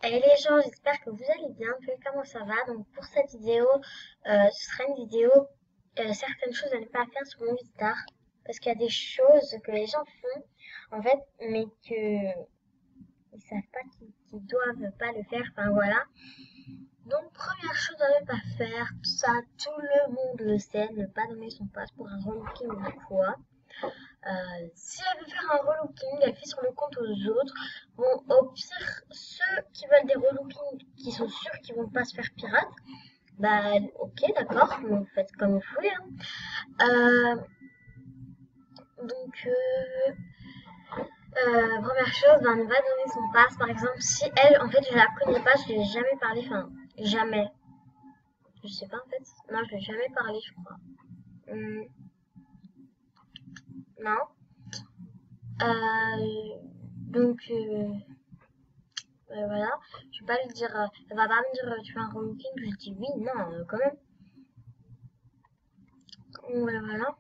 Hey les gens, j'espère que vous allez bien. Comment ça va? Donc pour cette vidéo, ce sera une vidéo certaines choses à ne pas faire sur Movistar parce qu'il y a des choses que les gens font en fait, mais que ils savent pas qu'ils doivent pas le faire. Enfin voilà. Donc première chose à ne pas faire, ça tout le monde le sait, ne pas donner son passe pour un relooking ou quoi. Si elle veut faire un relooking, elle fait sur le compte aux autres. Bon, au pire, ceux qui veulent des relookings, qui sont sûrs qu'ils vont pas se faire pirate, bah ok, d'accord, vous faites comme vous voulez. Hein. Euh, donc, première chose, bah, ne pas donner son passe. Par exemple, si elle, en fait, je la connais pas, je lui ai jamais parlé, enfin, jamais. Je sais pas en fait. Non, je lui ai jamais parlé, je crois. Hum, non. Donc, voilà, je vais pas lui dire, elle va pas me dire tu fais un relooking, je lui dis oui, non, quand même. Voilà, voilà.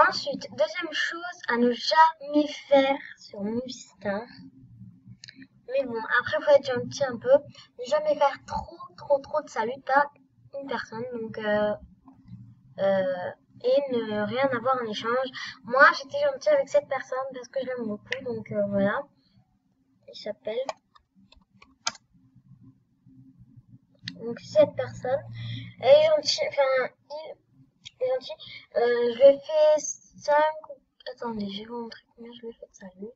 Ensuite, deuxième chose à ne jamais faire sur Movistar. Mais bon, après, faut être gentil un peu. Ne jamais faire trop de salut à une personne. Donc, et ne rien avoir en échange. Moi, j'étais gentille avec cette personne parce que je l'aime beaucoup. Donc, voilà. Il s'appelle. Donc, cette personne. Elle est gentille. Enfin, il est gentil. Je lui ai fait 5. Attendez, je vais vous montrer combien je lui ai fait de salut.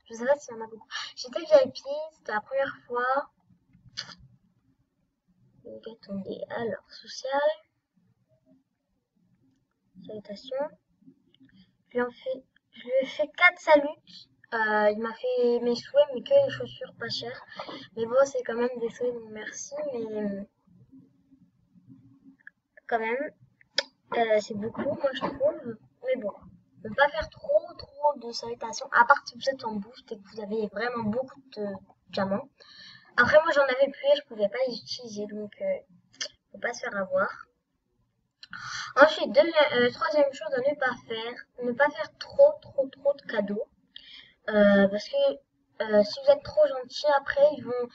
Je sais pas s'il y en a beaucoup. J'étais VIP, c'était la première fois. Donc attendez, alors, social, salutations. Je lui ai fait 4 saluts. Il m'a fait mes souhaits, mais que les chaussures pas chères. Mais bon, c'est quand même des souhaits, donc merci. Mais quand même, c'est beaucoup, moi je trouve. Mais bon, ne pas faire trop de salutations. À part si vous êtes en boost et que vous avez vraiment beaucoup de diamants. Après, moi, j'en avais plus et je pouvais pas les utiliser, donc faut pas se faire avoir. Ensuite, troisième chose à ne pas faire, ne pas faire trop de cadeaux. Parce que si vous êtes trop gentil, après, ils vont,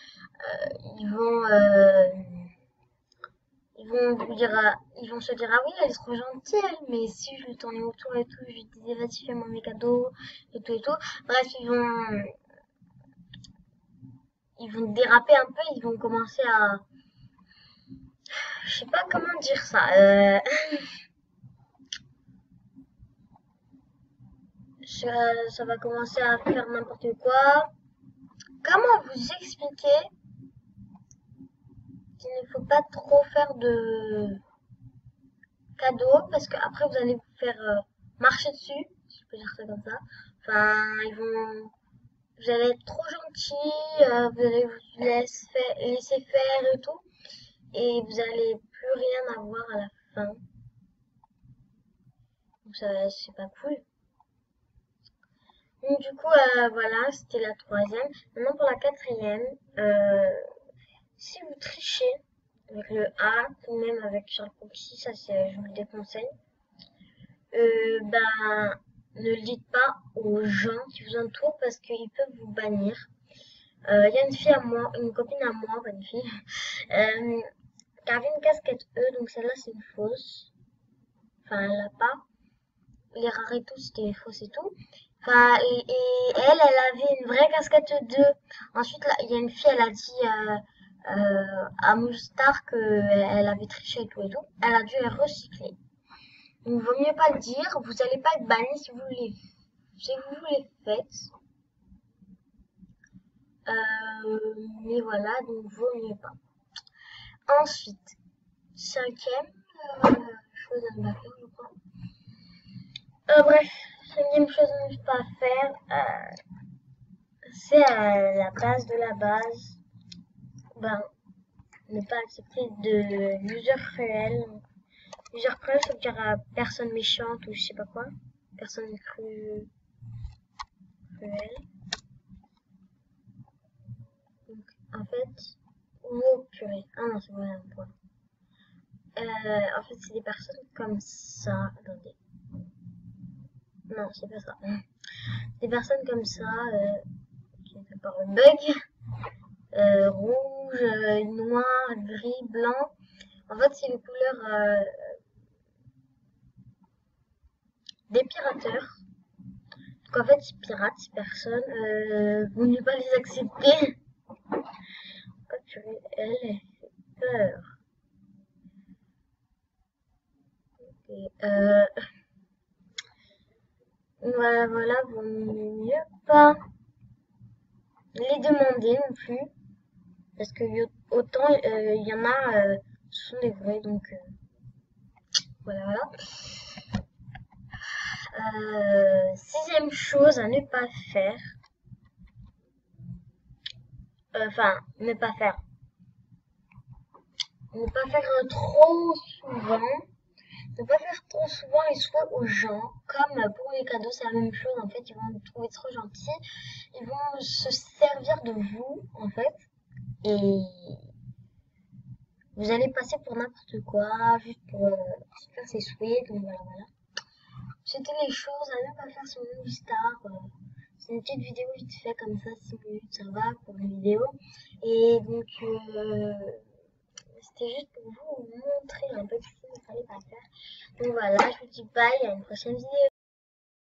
ils vont vous dire, ils vont se dire, ah oui, elle est trop gentille, elle, mais si je lui tournais autour et tout, je lui disais, vas-y, fais-moi mes cadeaux, et tout et tout. Bref, ils vont déraper un peu, ils vont commencer à, je sais pas comment dire ça, ça va commencer à faire n'importe quoi. Comment vous expliquer qu'il ne faut pas trop faire de cadeaux parce qu'après vous allez vous faire marcher dessus, si je peux dire ça comme ça. Enfin, vous allez être trop gentil, vous allez vous laisser faire et tout, et vous allez plus rien avoir à la fin. Donc ça, c'est pas cool. Donc du coup, voilà, c'était la troisième. Maintenant pour la quatrième, si vous trichez avec le A, ou même avec Shark Proxy, ça c'est, je vous le déconseille. Ben, ne le dites pas aux gens qui vous entourent parce qu'ils peuvent vous bannir. Il y a une fille à moi, une copine à moi, pas une fille, qui avait une casquette E, donc celle-là c'est une fausse. Enfin, elle l'a pas. Les rares et tout, c'était fausse et tout. Enfin, et elle avait une vraie casquette 2. Ensuite, là, il y a une fille, elle a dit à Moustar qu'elle avait triché et tout et tout. Elle a dû les recycler. Donc, vaut mieux pas le dire. Vous n'allez pas être banni si vous les faites. Mais voilà, donc vaut mieux pas. Ensuite, cinquième chose à ne pas faire, je crois. Bref, cinquième chose à ne pas faire, c'est la base de la base. Ben, ne pas accepter de user cruel. User cruel, ça veut dire personne méchante ou je sais pas quoi. Personne cruelle. Donc, en fait, oh purée. Ah non, c'est vrai un point. En fait, c'est des personnes comme ça. Attendez. Non, c'est pas ça. Des personnes comme ça c'est par le bug. Rouge, noir, gris, blanc. En fait, c'est les couleurs des pirateurs. Donc en fait, ils piratent ces personnes. Vous ne pas les accepter. Oh, purée, elle fait peur. Okay. Voilà, vaut mieux pas les demander non plus. Parce que autant il y en a, ce sont des vrais, donc voilà. Sixième chose à ne pas faire. Enfin, ne pas faire. Ne pas faire trop souvent. Ne pas faire trop souvent les souhaits aux gens. Comme pour les cadeaux, c'est la même chose. En fait, ils vont vous trouver trop gentils. Ils vont se servir de vous, en fait. Et vous allez passer pour n'importe quoi, juste pour faire ses souhaits. Donc voilà, voilà. C'était les choses à ne pas faire sur Movistar. C'est une petite vidéo vite fait comme ça, 6 minutes, ça va pour une vidéo. Et donc, c'était juste pour vous montrer un peu ce qu'il ne fallait pas faire. Donc voilà, je vous dis bye, à une prochaine vidéo.